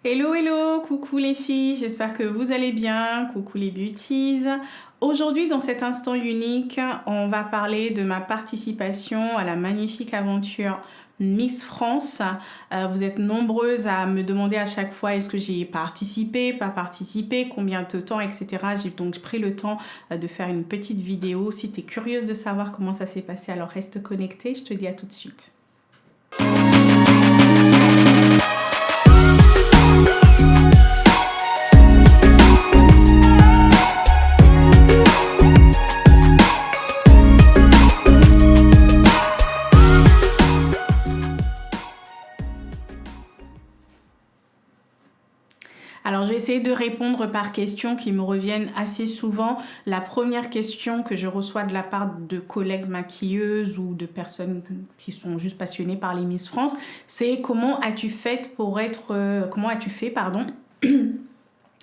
Hello, hello, coucou les filles, j'espère que vous allez bien, coucou les beauties. Aujourd'hui, dans cet instant unique, on va parler de ma participation à la magnifique aventure Miss France. Vous êtes nombreuses à me demander à chaque fois est-ce que j'ai participé, pas participé, combien de temps, etc. J'ai donc pris le temps de faire une petite vidéo. Si tu es curieuse de savoir comment ça s'est passé, alors reste connectée, je te dis à tout de suite. Alors, je vais essayer de répondre par questions qui me reviennent assez souvent. La première question que je reçois de la part de collègues maquilleuses ou de personnes qui sont juste passionnées par les Miss France, c'est comment as-tu fait pour être...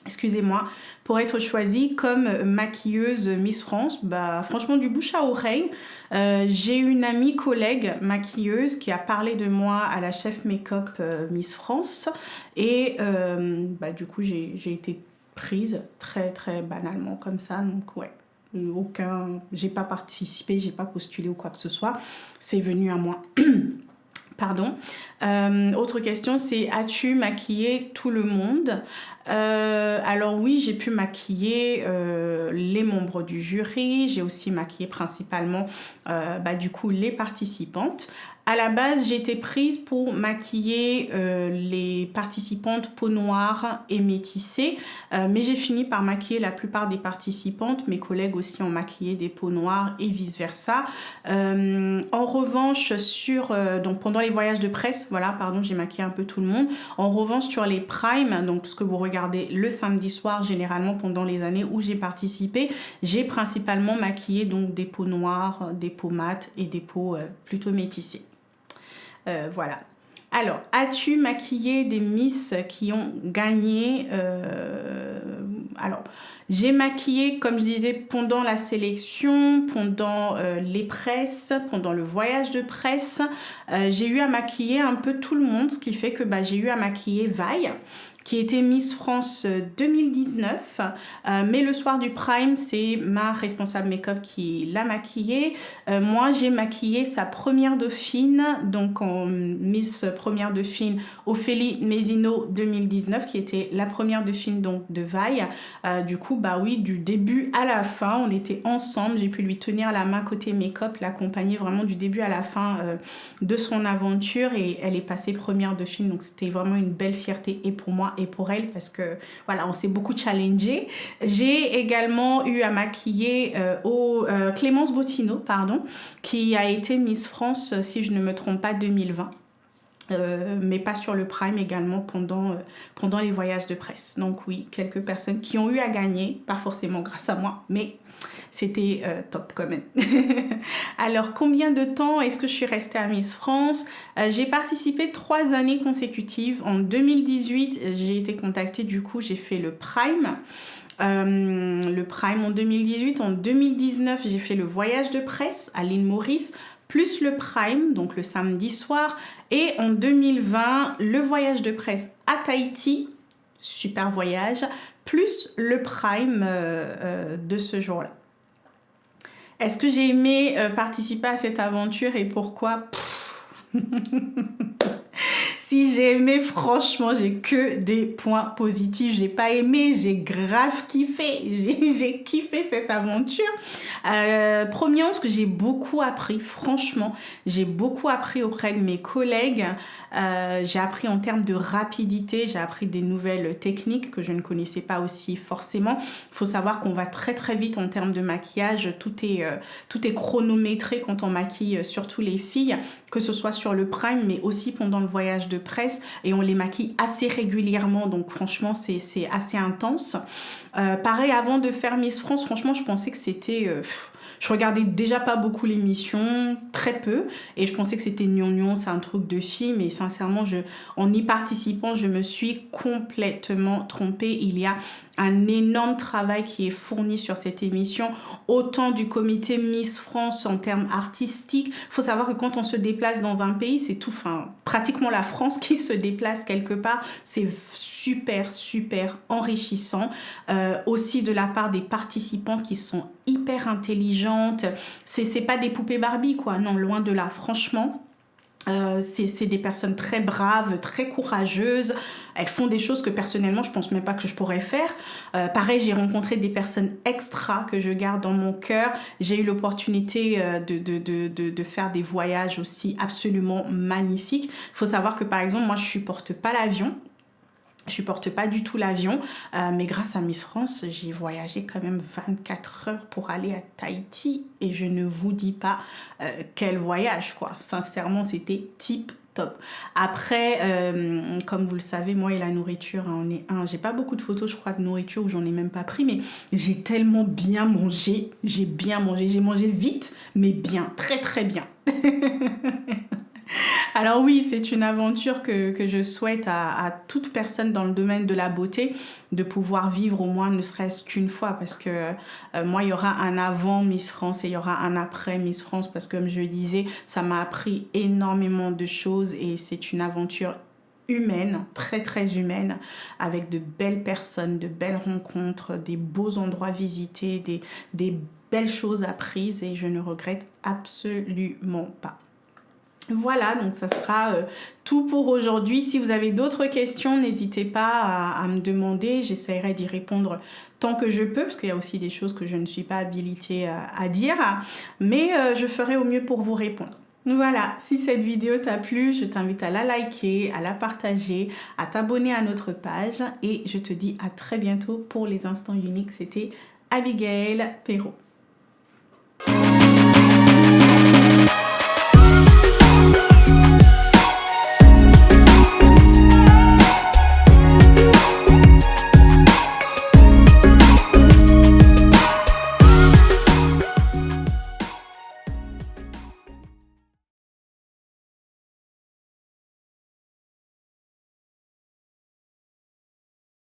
excusez-moi, pour être choisie comme maquilleuse Miss France. Bah, franchement, du bouche à oreille. J'ai une amie collègue maquilleuse qui a parlé de moi à la chef make-up Miss France. Et bah, du coup, j'ai été prise très, très banalement comme ça. Donc, ouais. J'ai pas participé, j'ai pas postulé ou quoi que ce soit. C'est venu à moi. Pardon. Autre question, c'est as-tu maquillé tout le monde? Alors oui, j'ai pu maquiller les membres du jury. J'ai aussi maquillé principalement du coup les participantes. À la base, j'ai été prise pour maquiller les participantes peau noire et métissée, mais j'ai fini par maquiller la plupart des participantes. Mes collègues aussi ont maquillé des peaux noires et vice-versa. En revanche, donc pendant les voyages de presse, voilà, pardon, j'ai maquillé un peu tout le monde. En revanche, sur les primes, donc tout ce que vous regardez le samedi soir, généralement pendant les années où j'ai participé, j'ai principalement maquillé donc des peaux noires, des peaux mates et des peaux plutôt métissées. Voilà. Alors, as-tu maquillé des Miss qui ont gagné? Alors, j'ai maquillé, comme je disais, pendant la sélection, pendant les presses, pendant le voyage de presse. J'ai eu à maquiller un peu tout le monde, ce qui fait que j'ai eu à maquiller Vaille, qui était Miss France 2019. Mais le soir du Prime, c'est ma responsable make-up qui l'a maquillée. Moi, j'ai maquillé sa première dauphine, donc en Miss première dauphine, Ophélie Mézino 2019, qui était la première dauphine donc, de Vaille. Du coup, bah oui, du début à la fin, on était ensemble. J'ai pu lui tenir la main côté make-up, l'accompagner vraiment du début à la fin de son aventure. Et elle est passée première dauphine, donc c'était vraiment une belle fierté et pour moi et pour elle parce que voilà, on s'est beaucoup challengé. J'ai également eu à maquiller Clémence Bottineau, pardon, qui a été Miss France, si je ne me trompe pas, 2020. Mais pas sur le Prime également pendant les voyages de presse. Donc oui, quelques personnes qui ont eu à gagner, pas forcément grâce à moi, mais c'était top quand même. Alors, combien de temps est-ce que je suis restée à Miss France? J'ai participé 3 années consécutives. En 2018, j'ai été contactée, du coup, j'ai fait le Prime. Le Prime en 2018. En 2019, j'ai fait le voyage de presse à l'île Maurice, plus le Prime, donc le samedi soir. Et en 2020, le voyage de presse à Tahiti, super voyage, plus le Prime de ce jour-là. Est-ce que j'ai aimé participer à cette aventure et pourquoi? Si j'ai aimé, franchement, j'ai que des points positifs. J'ai pas aimé, j'ai grave kiffé. J'ai kiffé cette aventure. Premièrement, parce que j'ai beaucoup appris, franchement. J'ai beaucoup appris auprès de mes collègues. J'ai appris en termes de rapidité. J'ai appris des nouvelles techniques que je ne connaissais pas aussi forcément. Il faut savoir qu'on va très très vite en termes de maquillage. Tout est chronométré quand on maquille, surtout les filles, que ce soit sur le Prime, mais aussi pendant le voyage de presse, et on les maquille assez régulièrement, donc franchement c'est assez intense. Pareil, avant de faire Miss France, franchement je pensais que c'était... je regardais déjà pas beaucoup l'émission, très peu, et je pensais que c'était gnangnan, c'est un truc de fille, mais sincèrement, en y participant, je me suis complètement trompée. Il y a un énorme travail qui est fourni sur cette émission, autant du comité Miss France en termes artistiques. Il faut savoir que quand on se déplace dans un pays, c'est tout, enfin, pratiquement la France qui se déplace quelque part. C'est super, super enrichissant. Aussi de la part des participantes qui sont hyper intelligentes. C'est pas des poupées Barbie, quoi. Non, loin de là, franchement. C'est des personnes très braves, très courageuses. Elles font des choses que personnellement, je pense même pas que je pourrais faire. Pareil, j'ai rencontré des personnes extra que je garde dans mon cœur. J'ai eu l'opportunité de faire des voyages aussi absolument magnifiques. Il faut savoir que par exemple, moi, je supporte pas l'avion. Je supporte pas du tout l'avion, mais grâce à Miss France, j'ai voyagé quand même 24 heures pour aller à Tahiti et je ne vous dis pas quel voyage, quoi. Sincèrement, c'était tip top. Après, comme vous le savez, moi et la nourriture, hein, on est un. J'ai pas beaucoup de photos, je crois, de nourriture où j'en ai même pas pris, mais j'ai tellement bien mangé. J'ai bien mangé. J'ai mangé vite, mais bien, très très bien. Alors oui, c'est une aventure que je souhaite à toute personne dans le domaine de la beauté, de pouvoir vivre au moins ne serait-ce qu'une fois, parce que moi, il y aura un avant Miss France et il y aura un après Miss France, parce que comme je le disais, ça m'a appris énormément de choses et c'est une aventure humaine, très très humaine, avec de belles personnes, de belles rencontres, des beaux endroits visités, des belles choses apprises et je ne regrette absolument pas. Voilà, donc ça sera tout pour aujourd'hui. Si vous avez d'autres questions, n'hésitez pas à me demander. J'essaierai d'y répondre tant que je peux, parce qu'il y a aussi des choses que je ne suis pas habilitée à dire. Mais je ferai au mieux pour vous répondre. Voilà, si cette vidéo t'a plu, je t'invite à la liker, à la partager, à t'abonner à notre page. Et je te dis à très bientôt pour les instants uniques. C'était Abigail Perrault.